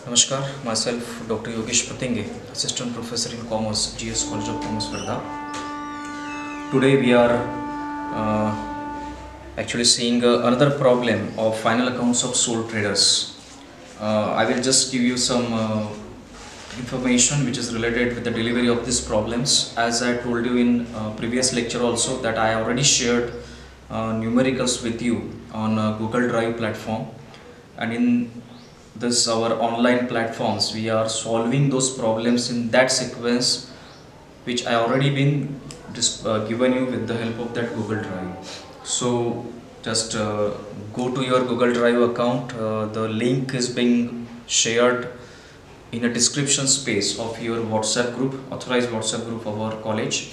Namaskar, myself Dr. Yogesh Patinge, Assistant Professor in Commerce, GS College of Commerce, Verda. Today we are actually seeing another problem of final accounts of sole traders. I will just give you some information which is related with the delivery of these problems. As I told you in previous lecture also that I already shared numericals with you on Google Drive platform, and in this our online platforms we are solving those problems in that sequence which I already been given you with the help of that Google Drive. So just go to your Google Drive account. The link is being shared in a description space of your WhatsApp group, authorized WhatsApp group of our college.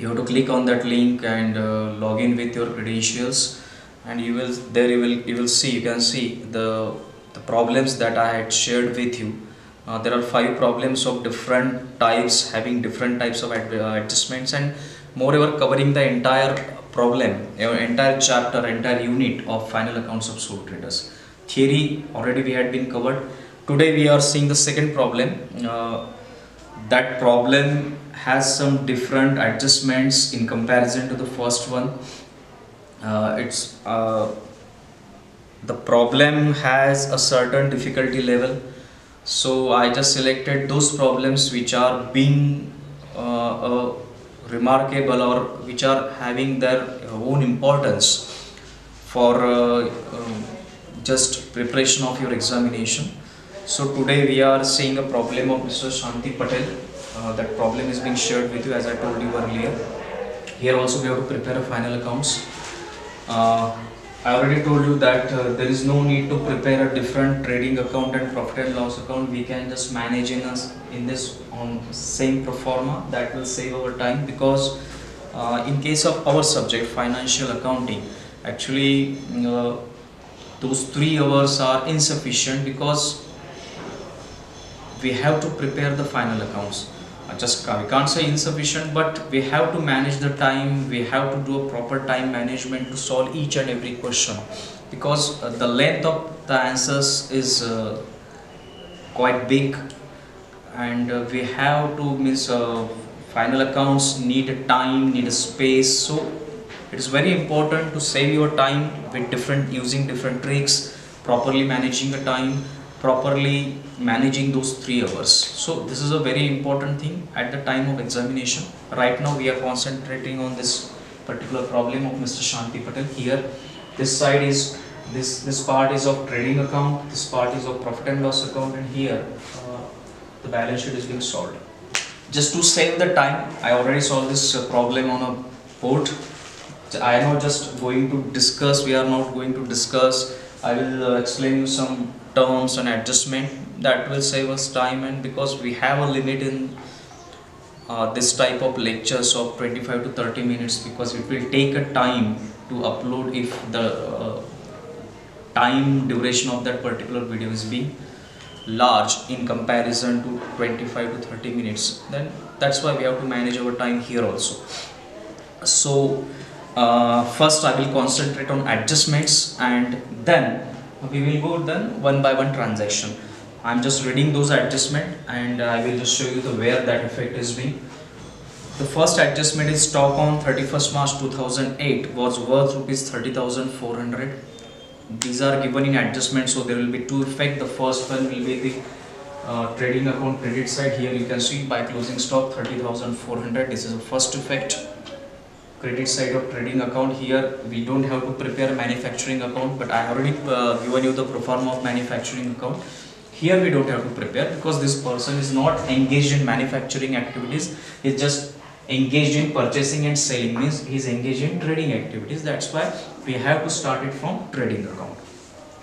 You have to click on that link and log in with your credentials, and you can see the problems that I had shared with you. There are 5 problems of different types, having different types of adjustments, and moreover covering the entire problem, entire chapter, entire unit of final accounts of sole traders. Theory already we had been covered. Today we are seeing the second problem. That problem has some different adjustments in comparison to the first one. The problem has a certain difficulty level, so I just selected those problems which are being remarkable or which are having their own importance for just preparation of your examination. So today we are seeing a problem of Mr. Shanti Patel. That problem is being shared with you as I told you earlier. Here also we have to prepare a final accounts. I already told you that there is no need to prepare a different trading account and profit and loss account. We can just manage in this on same pro forma. That will save our time, because in case of our subject financial accounting, actually those 3 hours are insufficient, because we have to prepare the final accounts. We can't say insufficient, but we have to manage the time. We have to do a proper time management to solve each and every question, because the length of the answers is quite big, and we have to final accounts need a time, need a space. So it is very important to save your time with using different tricks, properly managing the time, properly managing those 3 hours. So this is a very important thing at the time of examination. Right now we are concentrating on this particular problem of Mr. Shanti Patel. Here this side is this part is of trading account, this part is of profit and loss account, and here the balance sheet is being solved. Just to save the time, I already solved this problem on a board. I am not just going to discuss, we are not going to discuss. I will explain you some terms and adjustment that will save us time, and because we have a limit in this type of lectures of 25 to 30 minutes, because it will take a time to upload if the time duration of that particular video is being large in comparison to 25 to 30 minutes, then that's why we have to manage our time here also. So first I will concentrate on adjustments, and then we will go then one by one transaction. I'm just reading those adjustment, and I will just show you where that effect is being. The first adjustment is stock on 31st March 2008 was worth rupees 30,400. These are given in adjustment, so there will be 2 effects. The first one will be the trading account credit side. Here you can see by closing stock 30,400. This is the first effect. Credit side of trading account. Here we don't have to prepare manufacturing account, but I already given you the pro forma of manufacturing account. Here we don't have to prepare, because this person is not engaged in manufacturing activities. He is just engaged in purchasing and selling, means he is engaged in trading activities. That's why we have to start it from trading account.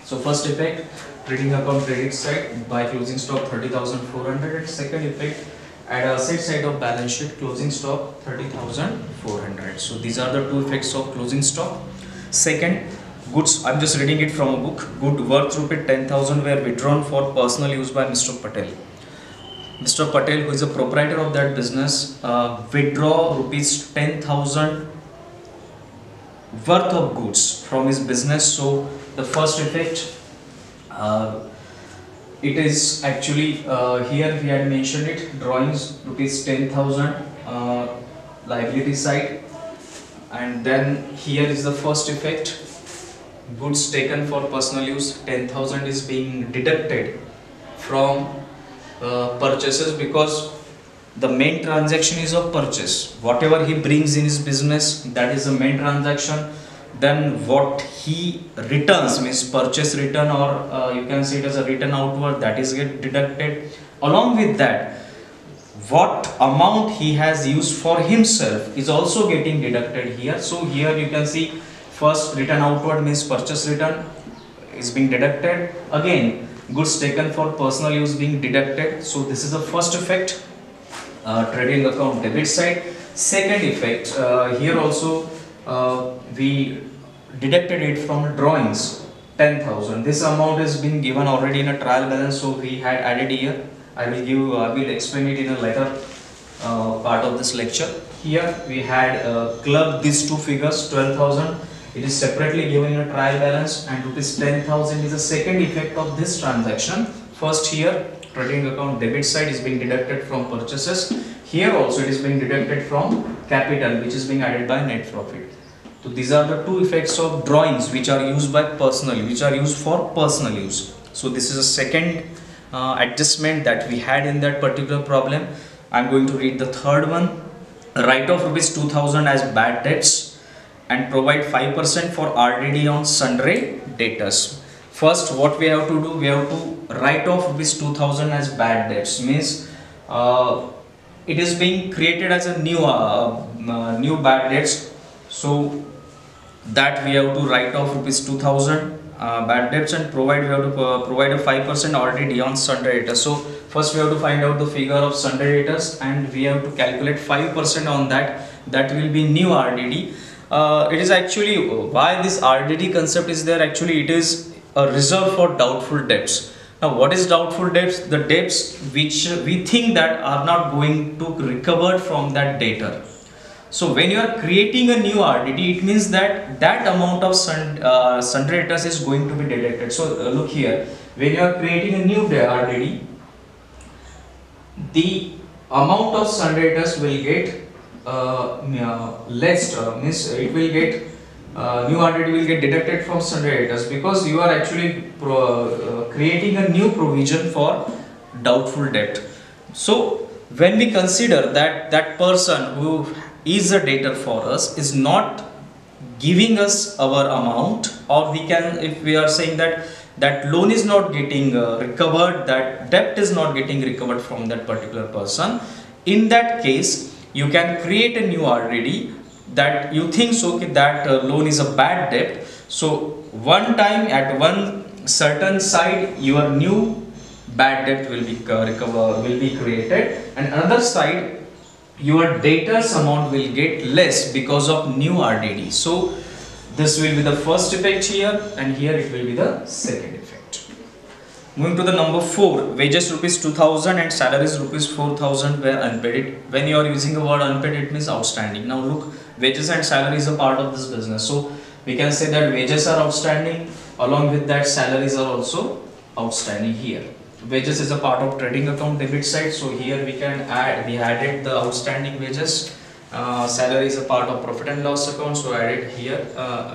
So first effect, trading account credit side by closing stock 30,400, and second effect at asset side of balance sheet closing stock 30,400. So these are the 2 effects of closing stock. Second, goods, I'm just reading it from a book. Good worth rupees 10,000 were withdrawn for personal use by Mr. Patel. Mr. Patel, who is a proprietor of that business, withdraw rupees 10,000 worth of goods from his business. So the first effect, it is actually here we had mentioned it, drawings rupees 10,000, liability side, and then here is the first effect, goods taken for personal use, 10,000 is being deducted from purchases, because the main transaction is of purchase. Whatever he brings in his business, that is the main transaction. Then what he returns, means purchase return, or you can see it as a return outward, that is get deducted. Along with that, what amount he has used for himself is also getting deducted here. So here you can see first return outward means purchase return is being deducted. Again, goods taken for personal use being deducted. So this is the first effect, trading account debit side. Second effect, here also we deducted it from drawings, 10,000. This amount has been given already in a trial balance, so we had added here. I will explain it in a later part of this lecture. Here we had clubbed these two figures, 12,000. It is separately given in a trial balance, and rupees 10,000 is the second effect of this transaction. First here, trading account debit side is being deducted from purchases. Here also it is being deducted from capital, which is being added by net profit. So these are the two effects of drawings which are used by personal, which are used for personal use. So this is a second adjustment that we had in that particular problem. I am going to read the third one. Write off rupees 2,000 as bad debts and provide 5% for RDD on sundry debtors. First, what we have to do, we have to write off rupees 2,000 as bad debts. Means it is being created as a new bad debts. So that we have to write off rupees 2,000 bad debts and we have to provide a 5% RDD on sundry debtors. So first we have to find out the figure of sundry debtors, and we have to calculate 5% on that. That will be new RDD. It is actually, why this RDD concept is there, actually it is a reserve for doubtful debts. Now what is doubtful debts? The debts which we think that are not going to recover from that debtor. So when you are creating a new RDD, it means that that amount of sundry debtors is going to be deducted. So look here, when you are creating a new RDD, the amount of sundry debtors will get less, means it will get new RDD will get deducted from sundry debtors, because you are actually creating a new provision for doubtful debt. So when we consider that that person who is a debtor for us is not giving us our amount, or we can, if we are saying that that loan is not getting recovered, that debt is not getting recovered from that particular person, in that case you can create a new RDD that you think so that loan is a bad debt. So one time at one certain side your new bad debt will be created, and another side your debtor's amount will get less because of new RDD. So this will be the first effect here, and here it will be the second effect. Moving to the number 4, wages rupees 2,000 and salaries rupees 4,000 were unpaid. When you are using the word unpaid, it means outstanding. Now look, wages and salaries are part of this business. So we can say that wages are outstanding, along with that salaries are also outstanding here. Wages is a part of trading account debit side, so here we can add, we added the outstanding wages. Salary is a part of profit and loss account, so added here,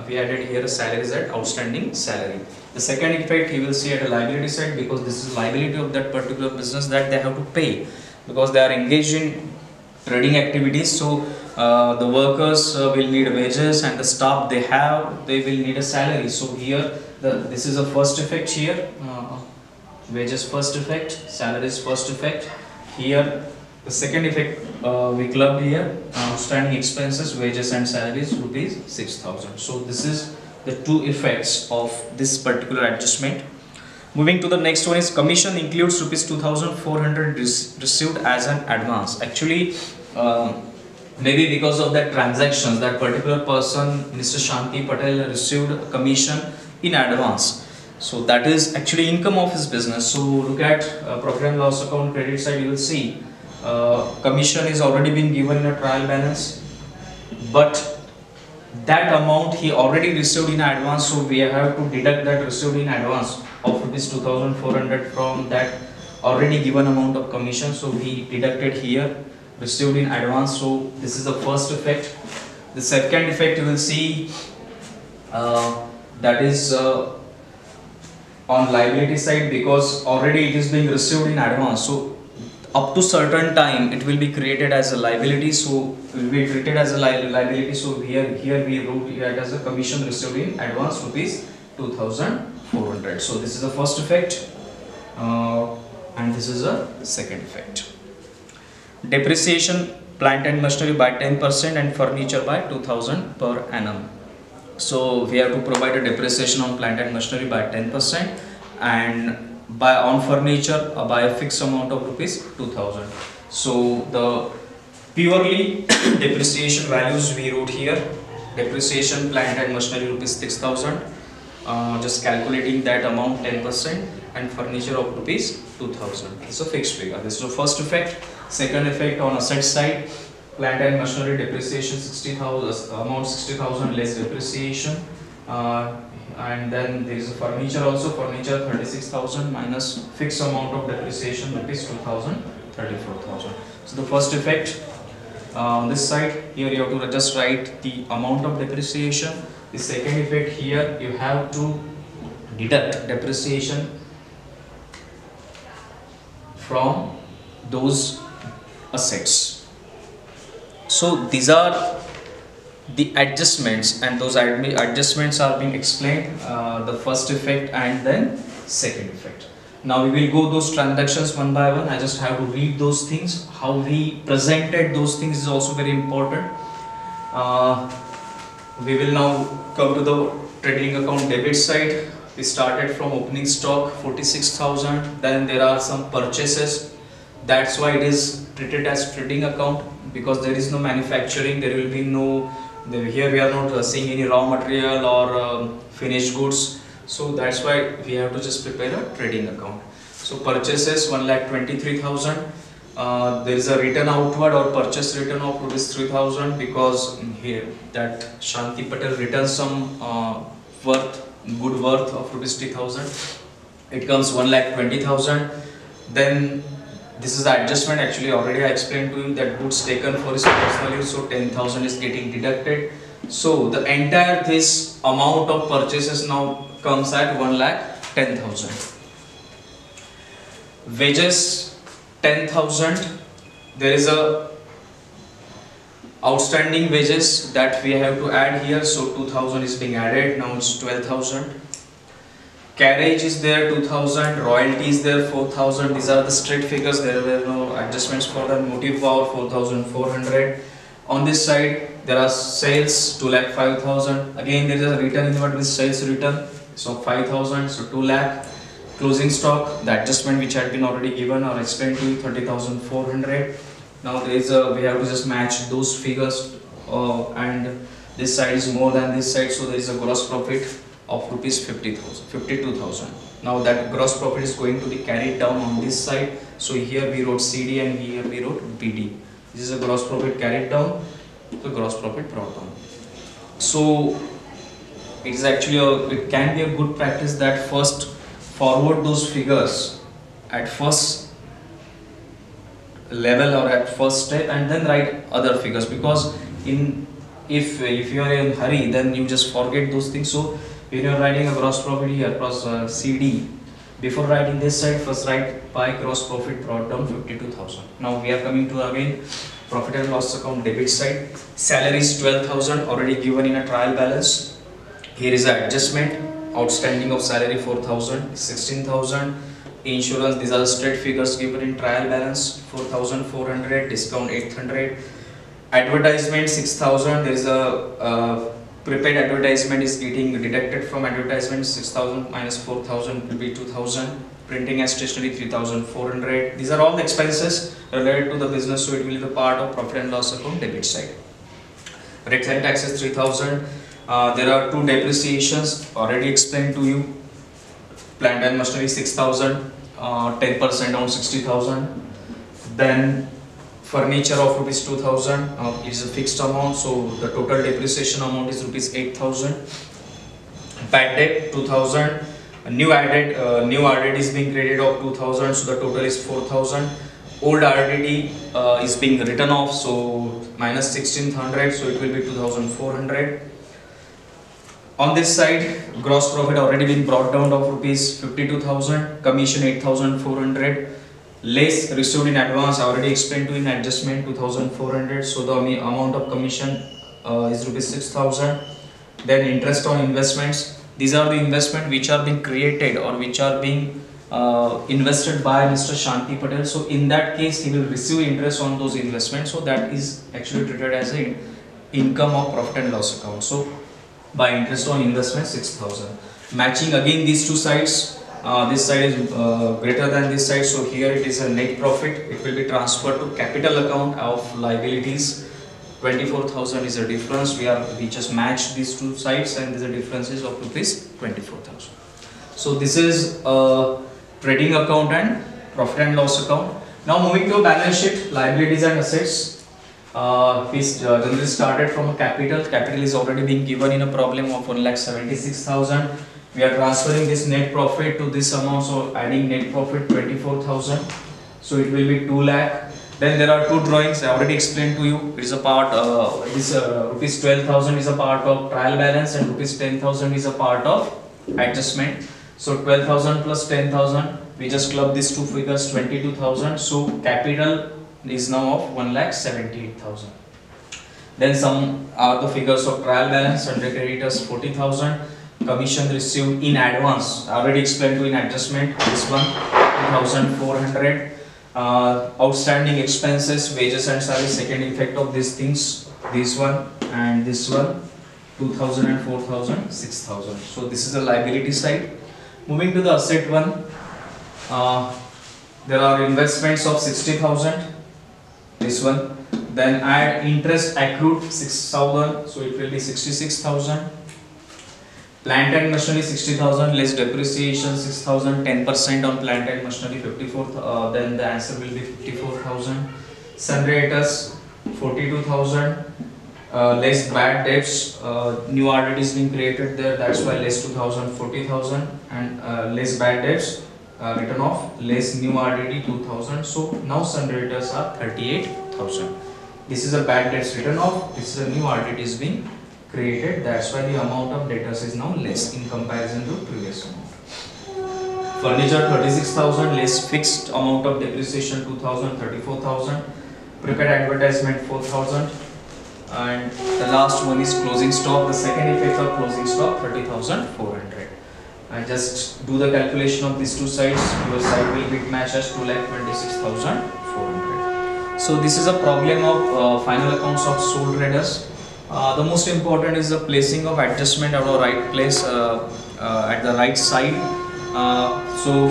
we added here salaries at outstanding salary. The second effect you will see at a liability side, because this is liability of that particular business that they have to pay, because they are engaged in trading activities. So the workers will need wages, and the staff they will need a salary. So here this is a first effect here. Wages first effect, salaries first effect. Here the second effect we clubbed here, outstanding expenses, wages and salaries rupees 6,000. So this is the two effects of this particular adjustment. Moving to the next one is commission includes rupees 2,400 received as an advance. Actually maybe because of that transactions, that particular person, Mr. Shanti Patel, received commission in advance. So that is actually income of his business. So look at profit and loss account credit side, you will see commission is already been given in a trial balance, but that amount he already received in advance, so we have to deduct that received in advance of rupees 2400 from that already given amount of commission. So we deducted here, received in advance. So this is the first effect. The second effect you will see, that is on liability side, because already it is being received in advance. So up to certain time it will be created as a liability, so will be treated as a liability. So here we wrote it as a commission received in advance rupees 2400. So this is the first effect, and this is a second effect. Depreciation, plant and machinery by 10% and furniture by 2000 per annum. So we have to provide a depreciation on plant and machinery by 10% and by on furniture by a fixed amount of rupees 2000. So the purely depreciation values we wrote here. Depreciation, plant and machinery rupees 6000, just calculating that amount 10%, and furniture of rupees 2000. It's a fixed figure. This is the first effect. Second effect on asset side, plant and machinery depreciation 60,000, amount 60,000 less depreciation, and then there is a furniture also, furniture 36,000 minus fixed amount of depreciation rupees 2,000, 34,000. So the first effect on this side, here you have to just write the amount of depreciation. The second effect, here you have to deduct depreciation from those assets. So these are the adjustments, and those adjustments are being explained, the first effect and then second effect. Now we will go those transactions one by one. I just have to read those things. How we presented those things is also very important. We will now come to the trading account debit side. We started from opening stock 46,000, then there are some purchases. That's why it is treated as trading account, because there is no manufacturing, there will be no, here we are not seeing any raw material or finished goods. So that's why we have to just prepare a trading account. So purchases 1,23,000. There is a return outward or purchase return of rupees 3,000, because here that Shanti Patel returns some good worth of rupees 3,000. It comes 1,20,000. Then this is the adjustment. Actually already I explained to you that goods taken for its personal use, so 10,000 is getting deducted. So the entire this amount of purchases now comes at 1,10,000. Wages 10,000. There is a outstanding wages that we have to add here, so 2,000 is being added. Now it's 12,000. Carriage is there 2,000, royalty is there 4,000. These are the straight figures, there were no adjustments for the motive power 4,400. On this side there are sales 2,05,000. Again there is a return inward with sales return, so 5,000, so 2 lakh. Closing stock, the adjustment which had been already given or explained to you, 30,400. Now there is a, we have to just match those figures, and this side is more than this side, so there is a gross profit of rupees 52,000. Now that gross profit is going to be carried down on this side, so here we wrote CD and here we wrote BD. This is a gross profit carried down, the gross profit brought down. So it is actually it can be a good practice that first forward those figures at first level or at first step, and then write other figures, because if you are in a hurry, then you just forget those things. So when you are writing a gross profit here plus CD, before writing this side, first write by gross profit brought down 52,000. Now we are coming to again profit and loss account debit side. Salary is 12,000 already given in a trial balance. Here is the adjustment. Outstanding of salary 4,000, 16,000. Insurance, these are the straight figures given in trial balance, 4,400, discount 800. Advertisement 6,000. There is a prepaid advertisement is getting deducted from advertisement. 6,000 minus 4,000 will be 2,000. Printing and stationery 3,400. These are all the expenses related to the business, so it will be the part of profit and loss account debit side. Rates and taxes 3,000. There are two depreciations already explained to you. Plant and machinery 6,000, 10% on 60,000. Then furniture of rupees 2,000 is a fixed amount, so the total depreciation amount is rupees 8,000. Bad debt 2,000 New RDD is being created of 2000, so the total is 4000. Old RDD is being written off, so minus 1600, so it will be 2400. On this side, gross profit already been brought down of rupees 52,000, commission 8,400, less received in advance already explained to in adjustment 2,400, so the amount of commission is rupees 6,000. Then interest on investments, these are the investment which are being created or which are being invested by Mr. Shanti Patel. So in that case he will receive interest on those investments, so that is actually treated as a income of profit and loss account. So by interest on investment 6,000. Matching again these two sides, this side is greater than this side, so here it is a net profit, it will be transferred to capital account of liabilities. 24,000 is a difference, we just matched these two sides and there is a differences of rupees 24,000. So this is trading account and profit and loss account. Now moving to a balance sheet, liabilities and assets. We generally started from a capital. Capital is already being given in a problem of 1,76,000. We are transferring this net profit to this amount, so adding net profit 24,000. So it will be 2 lakh. Then there are two drawings I already explained to you. It is a part. Rupees 12,000 is a part of trial balance and rupees 10,000 is a part of adjustment. So 12,000 plus 10,000. We just club these two figures, 22,000. So capital is now of 1,78,000. Then some are the figures of trial balance. Under creditors 40,000, commission received in advance already explained to in adjustment, this one 2,400. Outstanding expenses, wages and salary, second effect of these things, this one and this one, 2,000 and 4,000, 6,000. So this is the liability side. Moving to the asset one, there are investments of 60,000, this one. Then add interest accrued 6,000, so it will be 66,000. Plant and machinery 60,000, less depreciation 6,000, 10% on plant and machinery 54,000, then the answer will be 54,000. Sundry 42,000, less bad debts, new RDD is being created there, that's why less 2,000, 40,000, and less bad debts written off, less new RDD 2,000. So now sundry are 38,000. This is a bad debts written off, this is a new RDD is being created, that's why the amount of debtors is now less in comparison to previous amount. Furniture 36,000, less fixed amount of depreciation 2,000, 34,000. Prepared advertisement 4,000, and the last one is closing stock. The second effect of closing stock 30,400. I just do the calculation of these two sides. Your side will be matched as 2,26,400. So this is a problem of final accounts of sole traders. The most important is the placing of adjustment at the right place, at the right side. So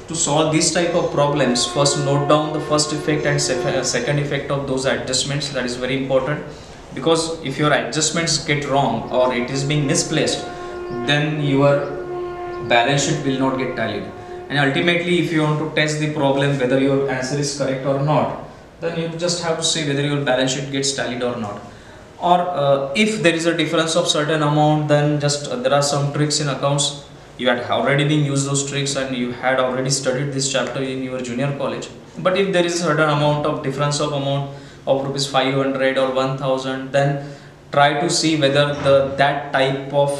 to solve this type of problems, first note down the first effect and second effect of those adjustments. That is very important, because if your adjustments get wrong or it is being misplaced, then your balance sheet will not get tallied. And ultimately, if you want to test the problem whether your answer is correct or not, then you just have to see whether your balance sheet gets tallied or not. Or if there is a difference of certain amount, then just there are some tricks in accounts. You had already been used those tricks and you had already studied this chapter in your junior college. But if there is a certain amount of difference of amount of rupees 500 or 1,000, then try to see whether that type of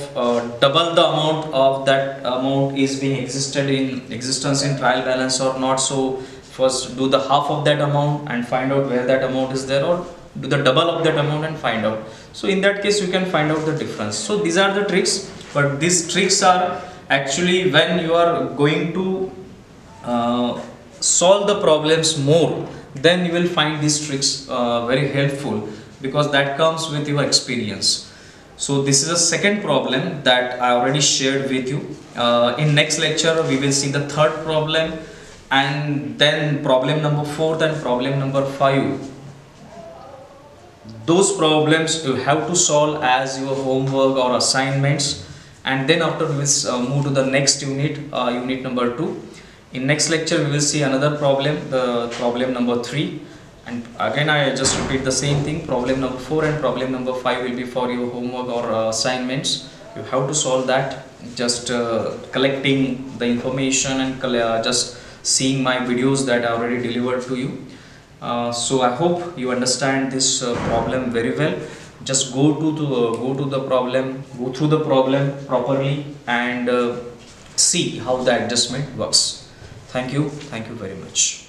double the amount of that amount is being existence in trial balance or not. So first do the half of that amount and find out where that amount is there, or do the double of that amount and find out. So in that case you can find out the difference. So these are the tricks, but these tricks are actually when you are going to solve the problems more, then you will find these tricks very helpful, because that comes with your experience. So this is a second problem that I already shared with you. In next lecture we will see the third problem, and then problem number 4 and problem number 5. Those problems you have to solve as your homework or assignments, and then after we will move to the next unit, unit number 2. In next lecture we will see another problem, the problem number 3, and again I just repeat the same thing. Problem number 4 and problem number 5 will be for your homework or assignments. You have to solve that just collecting the information and just seeing my videos that I already delivered to you. So I hope you understand this problem very well. Just go to the problem, go through the problem properly, and see how the adjustment works. Thank you very much.